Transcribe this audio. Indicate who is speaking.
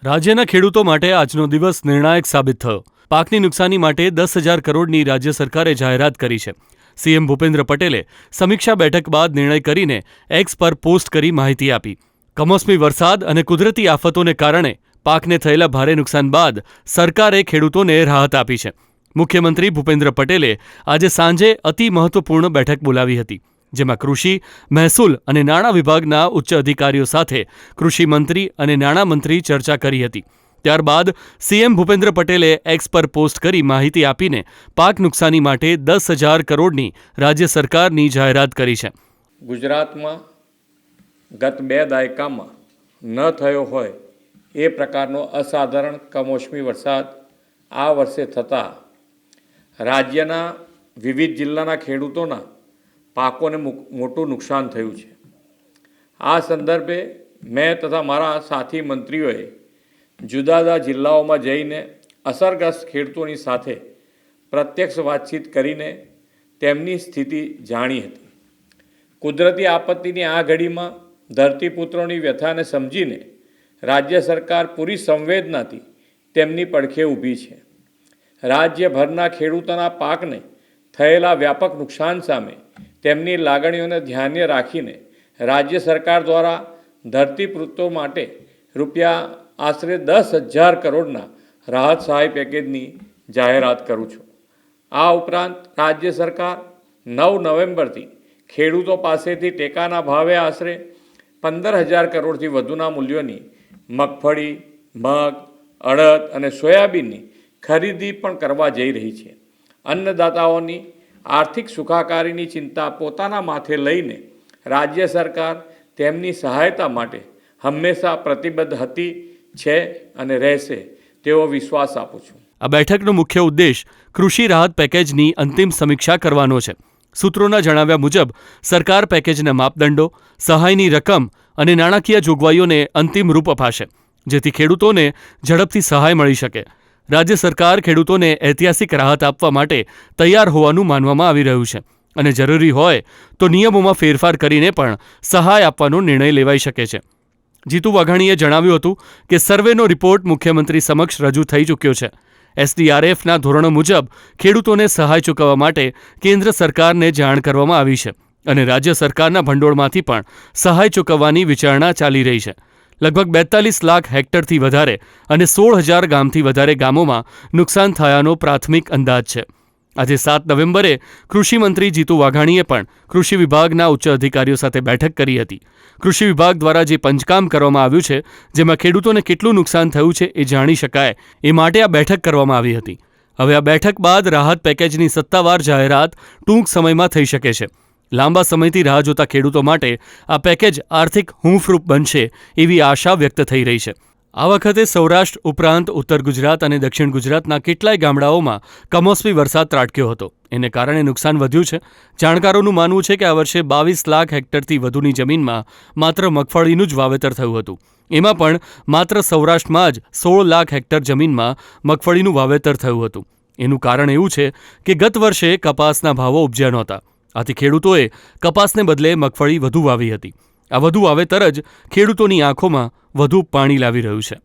Speaker 1: રાજ્યના ખેડૂતો માટે આજનો દિવસ નિર્ણાયક સાબિત થયો. પાકની નુકસાની માટે 10,000 કરોડની રાજ્ય સરકારે જાહેરાત કરી છે. સીએમ ભૂપેન્દ્ર પટેલે સમીક્ષા બેઠક બાદ નિર્ણય કરીને એક્સ પર પોસ્ટ કરી માહિતી આપી. કમોસમી વરસાદ અને કુદરતી આફતોને કારણે પાકને થયેલા ભારે નુકસાન બાદ સરકારે ખેડૂતોને રાહત આપી છે. મુખ્યમંત્રી ભૂપેન્દ્ર પટેલે આજે સાંજે અતિ મહત્વપૂર્ણ બેઠક બોલાવી હતી, જેમાં કૃષિ, મહેસૂલ અને નાણાં વિભાગના ઉચ્ચ અધિકારીઓ સાથે કૃષિ મંત્રી અને નાણામંત્રી ચર્ચા કરી હતી. ત્યારબાદ સીએમ ભૂપેન્દ્ર પટેલે એક્સ પર પોસ્ટ કરી માહિતી આપીને પાક નુકસાની માટે 10,000 કરોડની રાજ્ય સરકારની જાહેરાત કરી છે.
Speaker 2: ગુજરાતમાં ગત 2 દાયકામાં ન થયો હોય એ પ્રકારનો અસાધારણ કમોસમી વરસાદ આ વર્ષે થતાં રાજ્યના વિવિધ જિલ્લાના ખેડૂતોના પાકોને મોટું નુકસાન થયું છે. આ સંદર્ભે મેં તથા મારા સાથી મંત્રીઓએ જુદા જુદા જિલ્લાઓમાં જઈને અસરગ્રસ્ત ખેડૂતોની સાથે પ્રત્યક્ષ વાતચીત કરીને તેમની સ્થિતિ જાણી હતી. કુદરતી આપત્તિની આ ઘડીમાં ધરતીપુત્રોની વ્યથાને સમજીને રાજ્ય સરકાર પૂરી સંવેદનાથી તેમની પડખે ઊભી છે. રાજ્યભરના ખેડૂતોના પાકને થયેલા વ્યાપક નુકસાન સામે તેમની લાગણીઓને ધ્યાને રાખીને રાજ્ય સરકાર દ્વારા ધરતીપુત્રો માટે રૂપિયા આશરે 10,000 કરોડના રાહત સહાય પેકેજની જાહેરાત કરું છું. આ ઉપરાંત રાજ્ય સરકાર 9 નવેમ્બરથી ખેડૂતો પાસેથી ટેકાના ભાવે આશરે 15,000 કરોડથી વધુના મૂલ્યોની મગફળી, મગ, અડદ અને સોયાબીનની ખરીદી પણ કરવા જઈ રહી છે. અન્નદાતાઓની આર્થિક સુખાકારીની ચિંતા પોતાના માથે લઈને રાજ્ય સરકાર તેમની સહાયતા માટે હંમેશા પ્રતિબદ્ધ હતી, છે અને રહેશે તેવો વિશ્વાસ આપું છું.
Speaker 1: આ બેઠકનો મુખ્ય ઉદ્દેશ કૃષિ રાહત પેકેજની અંતિમ સમીક્ષા કરવાનો છે. સૂત્રોના જણાવ્યા મુજબ સરકાર પેકેજના માપદંડો, સહાયની રકમ અને નાણાકીય જોગવાઈઓને અંતિમ રૂપ અપાશે, જેથી ખેડૂતોને ઝડપથી સહાય મળી શકે. રાજ્ય સરકાર ખેડૂતોને ઐતિહાસિક રાહત આપવા માટે તૈયાર હોવાનું માનવામાં આવી રહ્યું છે અને જરૂરી હોય તો નિયમોમાં ફેરફાર કરીને પણ સહાય આપવાનો નિર્ણય લેવાઈ શકે છે. જીતુ વાઘાણીએ જણાવ્યું હતું કે સર્વેનો રિપોર્ટ મુખ્યમંત્રી સમક્ષ રજૂ થઈ ચૂક્યો છે. એસડીઆરએફના ધોરણો મુજબ ખેડૂતોને સહાય ચૂકવવા માટે કેન્દ્ર સરકારને જાણ કરવામાં આવી છે અને રાજ્ય સરકારના ભંડોળમાંથી પણ સહાય ચૂકવવાની વિચારણા ચાલી રહી છે. લગભગ 42 લાખ હેક્ટરથી વધારે અને 16,000 ગામથી વધારે ગામોમાં નુકસાન થયાનો પ્રાથમિક અંદાજ છે. આજે 7 નવેમ્બરે કૃષિમંત્રી જીતુ વાઘાણીએ પણ કૃષિ વિભાગના ઉચ્ચ અધિકારીઓ સાથે બેઠક કરી હતી. કૃષિ વિભાગ દ્વારા જે પંચકામ કરવામાં આવ્યું છે, જેમાં ખેડૂતોને કેટલું નુકસાન થયું છે એ જાણી શકાય એ માટે આ બેઠક કરવામાં આવી હતી. હવે આ બેઠક બાદ રાહત પેકેજની સત્તાવાર જાહેરાત ટૂંક સમયમાં થઈ શકે છે. લાંબા સમયથી રાહ જોતા ખેડૂતો માટે આ પેકેજ આર્થિક હૂંફરૂપ બનશે એવી આશા વ્યક્ત થઈ રહી છે. આ વખતે સૌરાષ્ટ્ર ઉપરાંત ઉત્તર ગુજરાત અને દક્ષિણ ગુજરાતના કેટલાય ગામડાઓમાં કમોસમી વરસાદ ત્રાટક્યો હતો. એને કારણે નુકસાન વધ્યું છે. જાણકારોનું માનવું છે કે આ વર્ષે 22 લાખ હેક્ટરથી વધુની જમીનમાં માત્ર મગફળીનું જ વાવેતર થયું હતું. એમાં પણ માત્ર સૌરાષ્ટ્રમાં જ 16 લાખ હેક્ટર જમીનમાં મગફળીનું વાવેતર થયું હતું. એનું કારણ એવું છે કે ગત વર્ષે કપાસના ભાવો ઉપજ્યા નહોતા. આથી ખેડૂતોએ કપાસને બદલે મગફળી વધુ વાવી હતી. આ વધુ વાવેતર જ ખેડૂતોની આંખોમાં વધુ પાણી લાવી રહ્યું છે.